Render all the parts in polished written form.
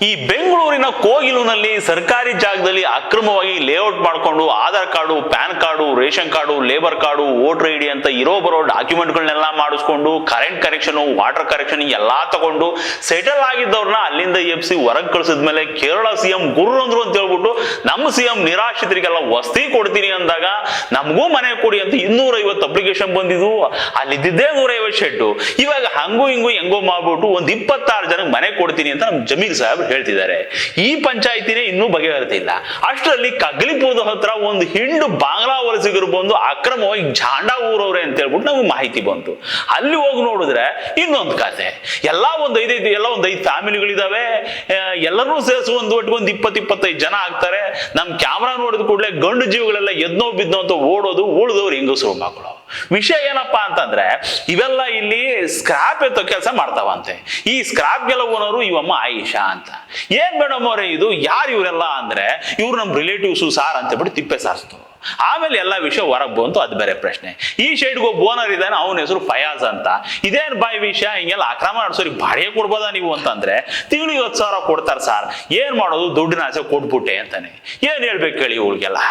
ಈ ಬೆಂಗಳೂರಿನ ಕೋಗಿಲುನಲ್ಲಿ ಸರ್ಕಾರಿ ಜಾಗದಲ್ಲಿ ಅಕ್ರಮವಾಗಿ ಲೇಔಟ್ ಮಾಡಿಕೊಂಡು Aadhaar card, PAN card, ration card, labour card, voter ID ಅಂತ ಇರೋ ಬರೋ ಡಾಕ್ಯುಮೆಂಟ್ಗಳನ್ನೆಲ್ಲ ಮಾಡಿಸ್ಕೊಂಡು ಕರೆಂಟ್ ಕರೆಕ್ಷನ್, ವಾಟರ್ ಕರೆಕ್ಷನ್ ಎಲ್ಲಾ ತಗೊಂಡು ಸೆಟಲ್ ಆಗಿದ್ದವ್ರನ್ನ ಅಲ್ಲಿಂದ ಎಬ್ಸಿ ಹೊರಗೆ ಕಳಿಸಿದ್ಮೇಲೆ ಕೇರಳ ಸಿಎಂ ಗುರ್ರು ಅಂದ್ರು ಅಂತ ಹೇಳ್ಬಿಟ್ಟು ನಮ್ಮ ಸಿಎಂ ನಿರಾಶ್ರಿತರಿಗೆಲ್ಲ ವಸತಿ ಕೊಡ್ತೀನಿ ಅಂದಾಗ ನಮಗೂ ಮನೆ ಕೊಡಿ ಅಂತ 250 ಅಪ್ಲಿಕೇಶನ್ ಬಂದಿದ್ವು. ಅಲ್ಲಿದ್ದಿದ್ದೇ 150 ಶೆಡ್ಡು. ಇವಾಗ ಹಂಗೂ ಹಿಂಗೂ ಹೆಂಗೋ ಮಾಡ್ಬಿಟ್ಟು ಒಂದ್ 26 ಜನಕ್ಕೆ ಮನೆ ಕೊಡ್ತೀನಿ ಅಂತ ನಮ್ ಜಮೀರ್ ಸಾಹೇಬ್ ಹೇಳ್ತಿದ್ದಾರೆ. ಈ ಪಂಚಾಯತಿನೇ ಇನ್ನೂ ಬಗೆಹರಿತಿಲ್ಲ. ಅಷ್ಟರಲ್ಲಿ ಕಗ್ಲಿಪುರದ ಹತ್ರ ಒಂದು ಹಿಂಡು ಬಾಂಗ್ಲಾ ವಲಸಿಗರು ಬಂದು ಅಕ್ರಮವಾಗಿ ಜಾಂಡ ಊರವ್ರೆ ಅಂತ ಹೇಳ್ಬಿಟ್ಟು ನಮ್ಗೆ ಮಾಹಿತಿ ಬಂತು. ಅಲ್ಲಿ ಹೋಗಿ ನೋಡಿದ್ರೆ ಇನ್ನೊಂದು ಕತೆ. ಎಲ್ಲ ಒಂದು 5 ಫ್ಯಾಮಿಲಿಗಳಿದಾವೆ. ಎಲ್ಲರೂ ಸೇರಿಸಿ ಒಂದು 20-25 ಜನ ಆಗ್ತಾರೆ. ನಮ್ ಕ್ಯಾಮ್ರಾ ನೋಡಿದ ಕೂಡಲೇ ಗಂಡು ಜೀವಗಳೆಲ್ಲ ಎದ್ನೋ ಬಿದ್ನೋ ಅಂತ ಓಡೋದು, ಉಳಿದವ್ರು ಹೆಂಗಸರು ಮಕ್ಕಳು. ವಿಷಯ ಏನಪ್ಪಾ ಅಂತಂದ್ರೆ ಇವೆಲ್ಲ ಇಲ್ಲಿ ಸ್ಕ್ರಾಪ್ ಎತ್ತೋ ಕೆಲಸ ಮಾಡ್ತಾವಂತೆ. ಈ ಸ್ಕ್ರಾಪ್ಗೆಲ್ಲ ಓನರು ಇವಮ್ಮ ಆಯಿಷಾ ಅಂತ. ಏನ್ ಮೇಡಮ್ ಅವರೇ ಇದು, ಯಾರು ಇವರೆಲ್ಲ ಅಂದ್ರೆ ಇವ್ರು ನಮ್ ರಿಲೇಟಿವ್ಸು ಸಾರ್ ಅಂತ ಬಿಟ್ಟು ತಿಪ್ಪೆ ಸಾರಿಸ್ತು. ಆಮೇಲೆ ಎಲ್ಲ ವಿಷಯ ಹೊರಗೆ ಬಂತು. ಅದು ಬೇರೆ ಪ್ರಶ್ನೆ. ಈ ಶೈಡ್ಗೆ ಒಬ್ಬ ಓನರ್ ಇದ್ದಾನೆ, ಅವನ ಹೆಸರು ಫಯಾಜ್ ಅಂತ. ಇದೇನ್ ಬಾಯಿ ವಿಷಯ, ಹಿಂಗೆಲ್ಲ ಅಕ್ರಮ ನಡೆಸೋರಿ ಬಾಡಿಗೆ ಕೊಡ್ಬೋದಾ ನೀವು ಅಂತಂದ್ರೆ ತಿಂಗಳಿಗೆ 10,000 ಕೊಡ್ತಾರೆ ಸಾರ್, ಏನ್ ಮಾಡೋದು, ದುಡ್ಡಿನ ಆಸೆ ಕೊಟ್ಬಿಟ್ಟೆ ಅಂತಾನೆ. ಏನ್ ಹೇಳ್ಬೇಕು ಹೇಳಿ ಇವಳಿಗೆಲ್ಲ.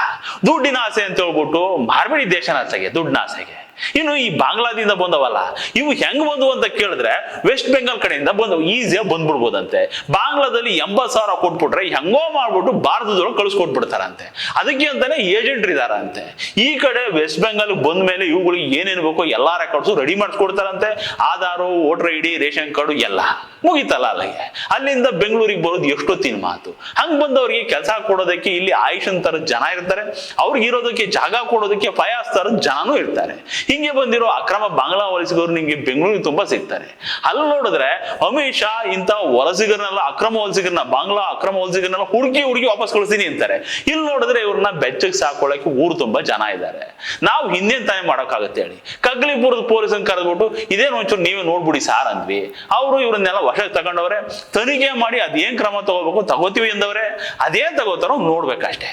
ದುಡ್ಡಿನ ಆಸೆ ಅಂತ ಹೇಳ್ಬಿಟ್ಟು ಮಾರ್ಬೇಡಿ ದೇಶನ ಆಸೆಗೆ, ದುಡ್ಡಿನ ಆಸೆಗೆ. ಇನ್ನು ಈ ಬಾಂಗ್ಲಾದಿಂದ ಬಂದವಲ್ಲ, ಇವು ಹೆಂಗ್ ಬಂದವು ಅಂತ ಕೇಳಿದ್ರೆ ವೆಸ್ಟ್ ಬೆಂಗಾಲ್ ಕಡೆಯಿಂದ ಬಂದವು, ಈಸಿಯಾಗಿ ಬಂದ್ಬಿಡ್ಬೋದಂತೆ. ಬಾಂಗ್ಲಾದಲ್ಲಿ 80,000 ಕೊಟ್ಬಿಟ್ರೆ ಹೆಂಗೋ ಮಾಡ್ಬಿಟ್ಟು ಭಾರತದೊಳಗೆ ಕಳಿಸ್ಕೊಟ್ಬಿಡ್ತಾರಂತೆ. ಅದಕ್ಕೆ ಅಂತಾನೆ ಏಜೆಂಟ್ ಇದಾರಂತೆ. ಈ ಕಡೆ ವೆಸ್ಟ್ ಬೆಂಗಾಲ್ ಬಂದ ಮೇಲೆ ಇವುಗಳಿಗೆ ಏನೇನು ಬೇಕೋ ಎಲ್ಲಾ ರೆಕಾರ್ಡ್ಸ್ ರೆಡಿ ಮಾಡಿಸ್ಕೊಡ್ತಾರಂತೆ. Aadhaar, voter ID, ration card ಎಲ್ಲ ಮುಗಿತಲ್ಲ ಅಲ್ಲಿಗೆ. ಅಲ್ಲಿಂದ ಬೆಂಗಳೂರಿಗೆ ಬರೋದು ಎಷ್ಟೊತ್ತಿನ ಮಾತು. ಹಂಗ್ ಬಂದವ್ರಿಗೆ ಕೆಲಸ ಕೊಡೋದಕ್ಕೆ ಇಲ್ಲಿ ಆಯುಷನ್ ತರ ಜನ ಇರ್ತಾರೆ, ಅವ್ರಿಗೆ ಇರೋದಕ್ಕೆ ಜಾಗ ಕೊಡೋದಕ್ಕೆ ಫಯಾಸ್ ತರ ಜನನೂ ಇರ್ತಾರೆ. ಹಿಂಗೆ ಬಂದಿರೋ ಅಕ್ರಮ ಬಾಂಗ್ಲಾ ವಲಸಿಗರು ನಿಮ್ಗೆ ಬೆಂಗಳೂರಿಗೆ ತುಂಬಾ ಸಿಗ್ತಾರೆ. ಅಲ್ಲಿ ನೋಡಿದ್ರೆ ಅಮಿತ್ ಶಾ ಇಂಥ ವಲಸಿಗರನ್ನೆಲ್ಲ, ಅಕ್ರಮ ವಲಸಿಗರನ್ನ, ಬಾಂಗ್ಲಾ ಅಕ್ರಮ ವಲಸಿಗರನ್ನೆಲ್ಲ ಹುಡುಕಿ ವಾಪಸ್ ಕಳಿಸ್ತೀನಿ ಅಂತಾರೆ. ಇಲ್ಲಿ ನೋಡಿದ್ರೆ ಇವ್ರನ್ನ ಬೆಚ್ಚಗೆ ಸಾಕೊಳ್ಳಕ್ಕೆ ಊರು ತುಂಬಾ ಜನ ಇದ್ದಾರೆ. ನಾವು ಹಿಂದೇನ್ ತಾನೇ ಮಾಡೋಕ್ಕಾಗತ್ತೆ ಹೇಳಿ. ಕಗ್ಲಿಪುರದ ಪೊಲೀಸನ್ ಕರೆದ್ಬಿಟ್ಟು ಇದೇನು ಒಂಚೂರು ನೀವೇ ನೋಡ್ಬಿಡಿ ಸಾರ್ ಅಂದ್ವಿ. ಅವರು ಇವ್ರನ್ನೆಲ್ಲ ವಶಕ್ಕೆ ತಗೊಂಡವ್ರೆ. ತನಿಖೆ ಮಾಡಿ ಅದೇನ್ ಕ್ರಮ ತಗೋಬೇಕು ತಗೋತೀವಿ ಎಂದವ್ರೆ. ಅದೇನ್ ತಗೋತಾರೋ ನೋಡ್ಬೇಕಷ್ಟೇ.